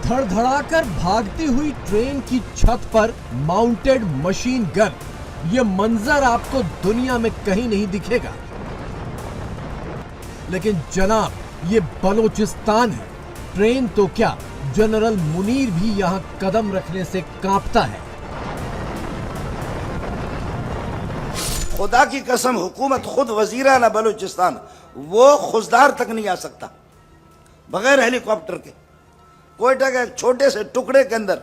धड़धड़ाकर भागती हुई ट्रेन की छत पर माउंटेड मशीन गन, ये मंजर आपको दुनिया में कहीं नहीं दिखेगा। लेकिन जनाब, ये बलोचिस्तान है। ट्रेन तो क्या, जनरल मुनीर भी यहां कदम रखने से कांपता है। खुदा की कसम, हुकूमत खुद वजीराना बलूचिस्तान वो खुशदार तक नहीं आ सकता बगैर हेलीकॉप्टर के। कोयटा के छोटे से टुकड़े के अंदर,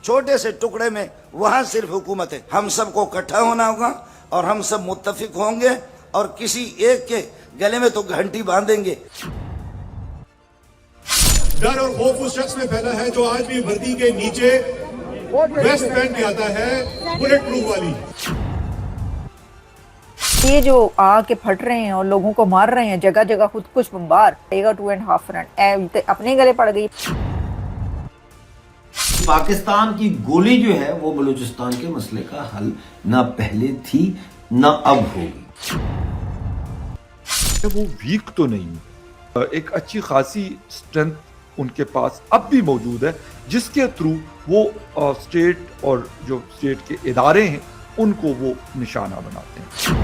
छोटे से टुकड़े में, वहां सिर्फ हुकूमत है। हम सबको इकट्ठा होना होगा और हम सब मुत्तफिक होंगे और किसी एक के गले में तो घंटी बांधेंगे। डर और खौफ उस शख्स में फैला है जो आज भी वर्दी के नीचे वेस्ट पहन के आता है, बुलेट प्रूफ वाली। ये जो आके फट रहे हैं और लोगों को मार रहे हैं जगह जगह, खुद कुछ बम्बार 2.5 रन अपने गले पड़ गई। पाकिस्तान की गोली जो है वो बलूचिस्तान के मसले का हल ना पहले थी ना अब होगी। वो वीक तो नहीं, एक अच्छी खासी स्ट्रेंथ उनके पास अब भी मौजूद है, जिसके थ्रू वो स्टेट और जो स्टेट के इदारे हैं उनको वो निशाना बनाते हैं।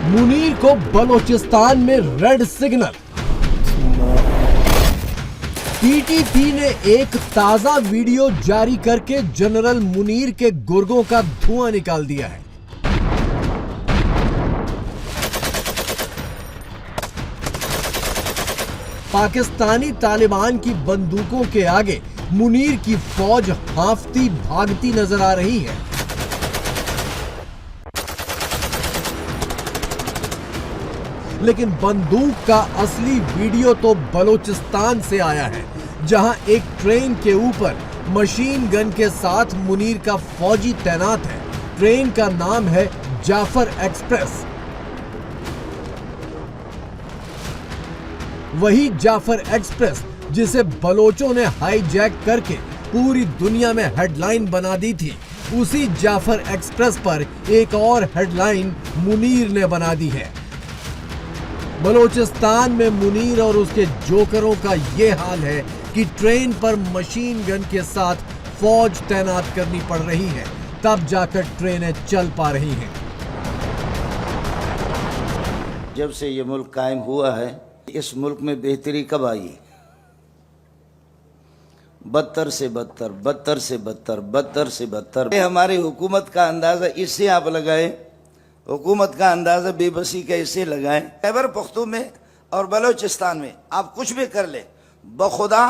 मुनीर को बलोचिस्तान में रेड सिग्नल। पीटीपी ने एक ताजा वीडियो जारी करके जनरल मुनीर के गुर्गों का धुआं निकाल दिया है। पाकिस्तानी तालिबान की बंदूकों के आगे मुनीर की फौज हांफती भागती नजर आ रही है। लेकिन बंदूक का असली वीडियो तो बलोचिस्तान से आया है, जहां एक ट्रेन के ऊपर मशीन गन के साथ मुनीर का फौजी तैनात है। ट्रेन का नाम है जाफर एक्सप्रेस। वही जाफर एक्सप्रेस जिसे बलोचों ने हाईजैक करके पूरी दुनिया में हेडलाइन बना दी थी, उसी जाफर एक्सप्रेस पर एक और हेडलाइन मुनीर ने बना दी है। बलोचिस्तान में मुनीर और उसके जोकरों का यह हाल है कि ट्रेन पर मशीन गन के साथ फौज तैनात करनी पड़ रही है, तब जाकर ट्रेनें चल पा रही हैं। जब से ये मुल्क कायम हुआ है, इस मुल्क में बेहतरी कब आई? बदतर से बदतर, बदतर से बदतर, बदतर से बदतर। हमारी हुकूमत का अंदाजा इससे आप लगाए, हुकूमत का अंदाजा बेबसी का इससे लगाए। खैबर पख्तून में और बलोचिस्तान में आप कुछ भी कर ले, बखुदा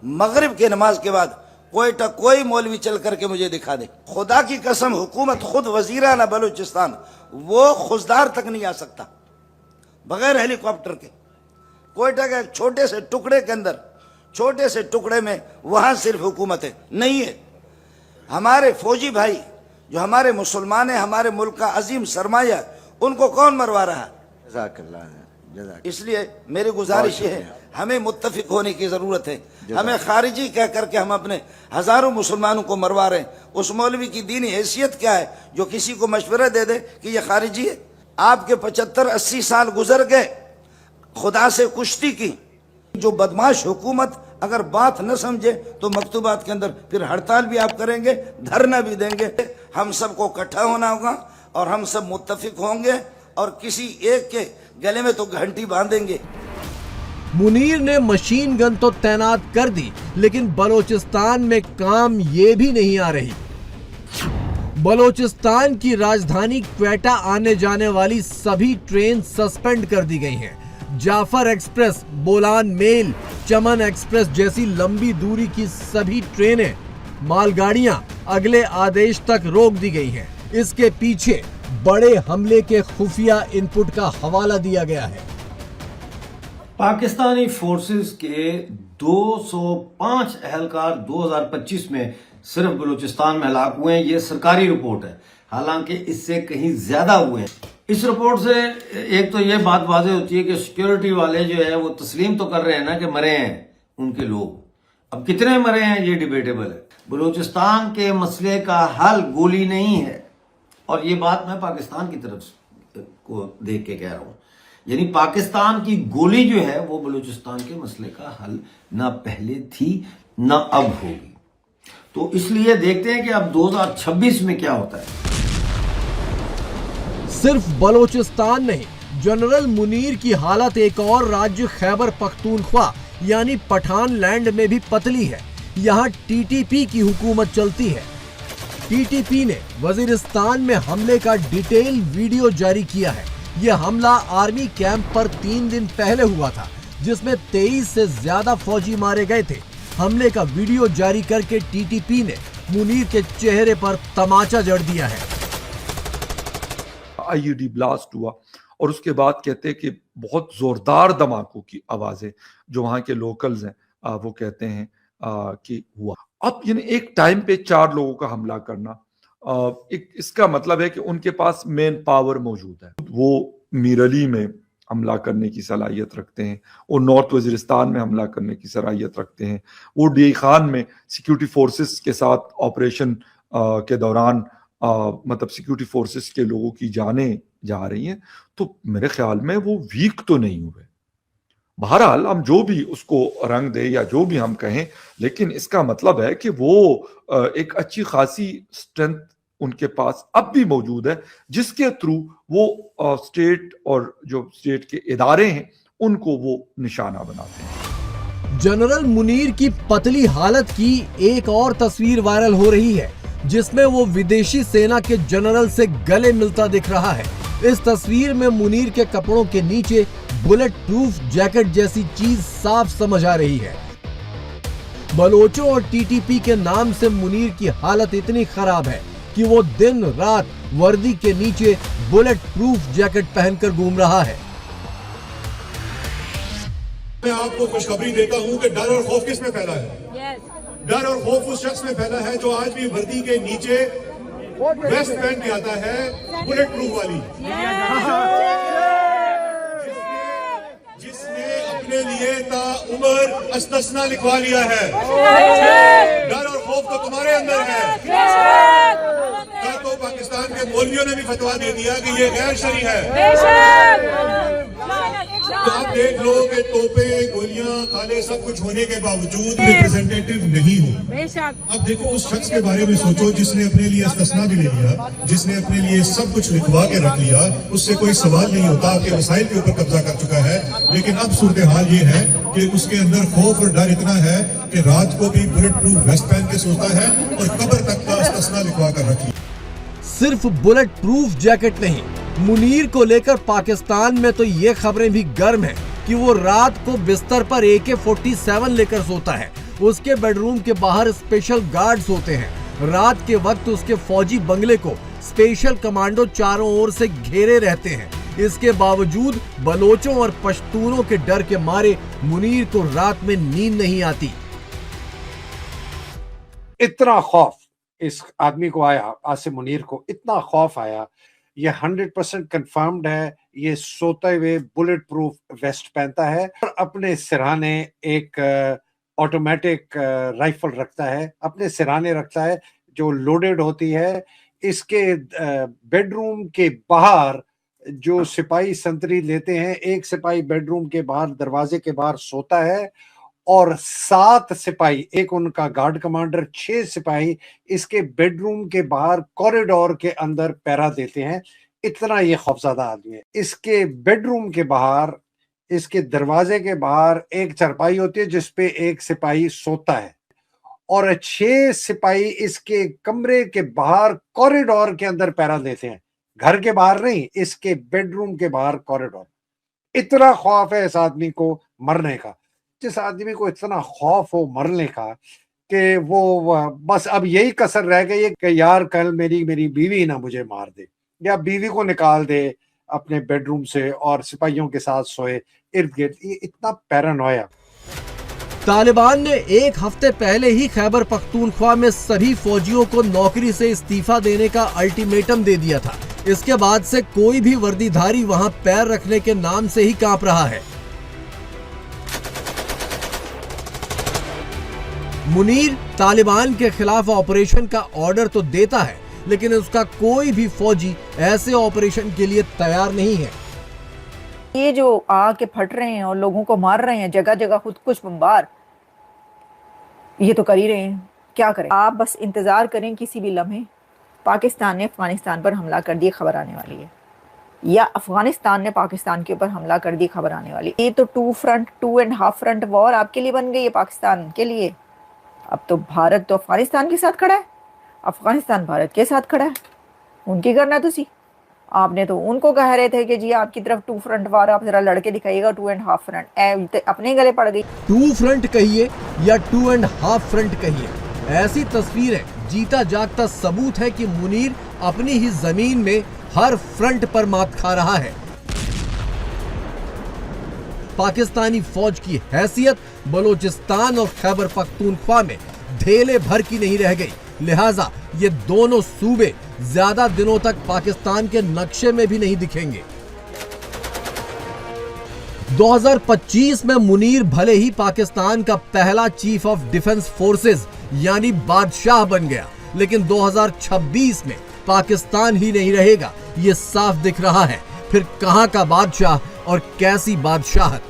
मगरिब के नमाज के बाद कोयटा कोई मौलवी चल करके मुझे दिखा दे, खुदा की कसम, हुकूमत खुद वजीराना बलूचिस्तान वो खुशदार तक नहीं आ सकता बगैर हेलीकॉप्टर के। कोयटा के छोटे से टुकड़े के अंदर, छोटे से टुकड़े में, वहां सिर्फ हुकूमत है, नहीं है। हमारे फौजी भाई जो हमारे मुसलमान हैं, हमारे मुल्क का अजीम सरमाया, उनको कौन मरवा रहा है? इसलिए मेरी गुजारिश है, हमें मुत्तफिक होने की जरूरत है। हमें खारिजी कह करके हम अपने हजारों मुसलमानों को मरवा रहे हैं। उस मौलवी की दीनी हैसियत क्या है जो किसी को मशवरा दे दे कि यह खारिजी है? आपके 75-80 साल गुजर गए खुदा से कुश्ती की। जो बदमाश हुकूमत अगर बात न समझे तो मकतूबात के अंदर फिर हड़ताल भी आप करेंगे, धरना भी देंगे। हम सबको इकट्ठा होना होगा और हम सब मुत्तफिक होंगे और किसी एक के गले में तो घंटी बांधेंगे। मुनीर ने मशीन गन तो तैनात कर दी, लेकिन बलोचिस्तान में काम ये भी नहीं आ रही। बलोचिस्तान की राजधानी क्वेटा आने जाने वाली सभी ट्रेन सस्पेंड कर दी गई हैं। जाफर एक्सप्रेस, बोलान मेल, चमन एक्सप्रेस जैसी लंबी दूरी की सभी ट्रेनें, मालगाड़ियां अगले आदेश तक रोक दी गई हैं। इसके पीछे बड़े हमले के खुफिया इनपुट का हवाला दिया गया है। पाकिस्तानी फोर्सेस के 205 अहलकार 2025 में सिर्फ बलूचिस्तान में हलाक हुए हैं। ये सरकारी रिपोर्ट है, हालांकि इससे कहीं ज्यादा हुए हैं। इस रिपोर्ट से एक तो ये बात वाज़ेह होती है कि सिक्योरिटी वाले जो है वो तस्लीम तो कर रहे हैं ना कि मरे हैं उनके लोग। अब कितने मरे हैं ये डिबेटेबल है। बलूचिस्तान के मसले का हल गोली नहीं है, और ये बात मैं पाकिस्तान की तरफ को देख के कह रहा हूं। यानी पाकिस्तान की गोली जो है वो बलूचिस्तान के मसले का हल ना पहले थी ना अब होगी। तो इसलिए देखते हैं कि अब 2026 में क्या होता है। सिर्फ बलोचिस्तान नहीं, जनरल मुनीर की हालत एक और राज्य खैबर पख्तूनख्वा यानी पठान लैंड में भी पतली है। यहाँ टीटीपी की हुकूमत चलती है। टीटीपी ने वजीरिस्तान में हमले का डिटेल वीडियो जारी किया है। यह हमला आर्मी कैंप पर 3 दिन पहले हुआ था, जिसमें 23 से ज्यादा फौजी मारे गए थे। हमले का वीडियो जारी करके टीटीपी ने मुनीर के चेहरे पर तमाचा जड़ दिया है। आईईडी ब्लास्ट हुआ और उसके बाद कहते हैं कि बहुत जोरदार धमाकों की आवाजें जो वहां के लोकल्स हैं वो कहते हैं कि हुआ। अब यानी एक टाइम पे 4 लोगों का हमला करना, एक इसका मतलब है कि उनके पास मेन पावर मौजूद है। वो मीर अली में हमला करने की सलाहियत रखते हैं, वो नॉर्थ वजीरिस्तान में हमला करने की सलाहियत रखते हैं, वो डी खान में सिक्योरिटी फोर्सेस के साथ ऑपरेशन के दौरान मतलब सिक्योरिटी फोर्सेस के लोगों की जानें जा रही हैं। तो मेरे ख्याल में वो वीक तो नहीं हुए। बहरहाल हम जो भी उसको रंग दे या जो भी हम कहें, लेकिन इसका मतलब है कि वो एक अच्छी खासी स्ट्रेंथ उनके पास अब भी मौजूद है, जिसके थ्रू वो स्टेट और जो स्टेट के इदारे हैं उनको वो निशाना बनाते हैं। जनरल मुनीर की पतली हालत की एक और तस्वीर वायरल हो रही है, जिसमें वो विदेशी सेना के जनरल से गले मिलता दिख रहा है। इस तस्वीर में मुनीर के कपड़ों के नीचे बुलेट प्रूफ जैकेट जैसी चीज साफ समझ आ रही है। बलोचों और टीटीपी के नाम से मुनीर की हालत इतनी खराब है कि वो दिन रात वर्दी के नीचे बुलेट प्रूफ जैकेट पहनकर घूम रहा है। मैं आपको खुशखबरी देता हूं कि डर और खौफ किस में फैला है? डर और खौफ उस शख्स में फैला है जो आज भी वर्दी के नीचे वेस्ट पहन के आता है, बुलेट प्रूफ वाली, जिसने अपने लिए ताउम्र अस्तस्ना लिखवा लिया है। डर और खौफ तो तुम्हारे अंदर है। कल तो पाकिस्तान के मौलवियों ने भी फतवा दे दिया कि ये गैर शरई है। तो आप देख लो कि तोपे, गोलियां, खाले सब कुछ होने के बावजूद रिप्रेजेंटेटिव नहीं हो। अब देखो उस शख्स के बारे में सोचो जिसने अपने लिए इस्तिस्ना भी ले लिया, जिसने अपने लिए सब कुछ लिखवा के रख लिया, उससे कोई सवाल नहीं होता, आपके वसाइल के ऊपर कब्जा कर चुका है। लेकिन अब सूरत हाल ये है कि उसके अंदर खौफ और डर इतना है कि रात को भी बुलेट प्रूफ वेस्ट पहन के सोता है और कब्र तक का इस्तिस्ना लिखवा कर रख लिया। सिर्फ बुलेट प्रूफ जैकेट नहीं, मुनीर को लेकर पाकिस्तान में तो ये खबरें भी गर्म हैं कि वो रात को बिस्तर पर AK-47 लेकर सोता है। उसके बेडरूम के बाहर स्पेशल गार्ड्स होते हैं। रात के वक्त उसके फौजी बंगले को स्पेशल कमांडो चारों ओर से घेरे रहते हैं। इसके बावजूद बलोचों और पश्तूनों के डर के मारे मुनीर को रात में नींद नहीं आती। इतना खौफ इस आदमी को आया, आसिम मुनीर को इतना खौफ आया, ये 100% कंफर्म्ड है। ये सोते हुए बुलेट प्रूफ वेस्ट पहनता है और अपने सिरहाने एक ऑटोमेटिक राइफल रखता है, अपने सिरहाने रखता है जो लोडेड होती है। इसके बेडरूम के बाहर जो सिपाही संतरी लेते हैं, एक सिपाही बेडरूम के बाहर दरवाजे के बाहर सोता है और 7 सिपाही, एक उनका गार्ड कमांडर, 6 सिपाही इसके बेडरूम के बाहर कॉरिडोर के अंदर पहरा देते हैं। इतना ये खौफज़दा आदमी है। इसके बेडरूम के बाहर, इसके दरवाजे के बाहर एक चारपाई होती है जिसपे एक सिपाही सोता है और 6 सिपाही इसके कमरे के बाहर कॉरिडोर के अंदर पहरा देते हैं। घर के बाहर नहीं, इसके बेडरूम के बाहर कॉरिडोर। इतना खौफ है इस आदमी को मरने का। जिस आदमी को इतना खौफ हो मरने का कि वो बस अब यही कसर रह गई है कि यार कल मेरी बीवी ना मुझे मार दे या बीवी को निकाल दे अपने बेडरूम से और सिपाहियों के साथ सोए इर्द गिर्द। ये इतना पैरानोया। तालिबान ने 1 हफ्ते पहले ही खैबर पख्तूनख्वा में सभी फौजियों को नौकरी से इस्तीफा देने का अल्टीमेटम दे दिया था। इसके बाद से कोई भी वर्दीधारी वहां पैर रखने के नाम से ही कांप रहा है। मुनीर तालिबान के खिलाफ ऑपरेशन का ऑर्डर तो देता है, लेकिन उसका कोई भी फौजी ऐसे ऑपरेशन के लिए तैयार नहीं है। ये जो आके फट रहे हैं और लोगों को मार रहे हैं जगह जगह, खुद कुछ बम्बार, ये तो कर ही रहे हैं। क्या करें? आप बस इंतजार करें, किसी भी लम्हे पाकिस्तान ने अफगानिस्तान पर हमला कर दिए, खबर आने वाली है, या अफगानिस्तान ने पाकिस्तान के ऊपर हमला कर दी, खबर आने वाली। ये तो 2.5 फ्रंट वॉर आपके लिए बन गई है, पाकिस्तान के लिए। अब तो भारत तो अफगानिस्तान के साथ खड़ा है, अफगानिस्तान भारत के साथ खड़ा है। उनकी करना तुसी, आपने तो उनको कह रहे थे कि जी आपकी तरफ 2 फ्रंट वॉर, आप जरा लड़के दिखाइएगा 2.5 फ्रंट, अपने गले पड़ गई। 2 फ्रंट कहिए या 2.5 फ्रंट कहिए, ऐसी तस्वीरें जीता जागता सबूत है कि मुनीर अपनी ही जमीन में हर फ्रंट पर मात खा रहा है। पाकिस्तानी फौज की हैसियत बलूचिस्तान और खैबर पख्तूनख्वा में ढेले भर की नहीं रह गई, लिहाजा ये दोनों सूबे ज्यादा दिनों तक पाकिस्तान के नक्शे में भी नहीं दिखेंगे। 2025 में मुनीर भले ही पाकिस्तान का पहला चीफ ऑफ डिफेंस फोर्सेस यानी बादशाह बन गया, लेकिन 2026 में पाकिस्तान ही नहीं रहेगा, ये साफ दिख रहा है। फिर कहां का बादशाह और कैसी बादशाहत?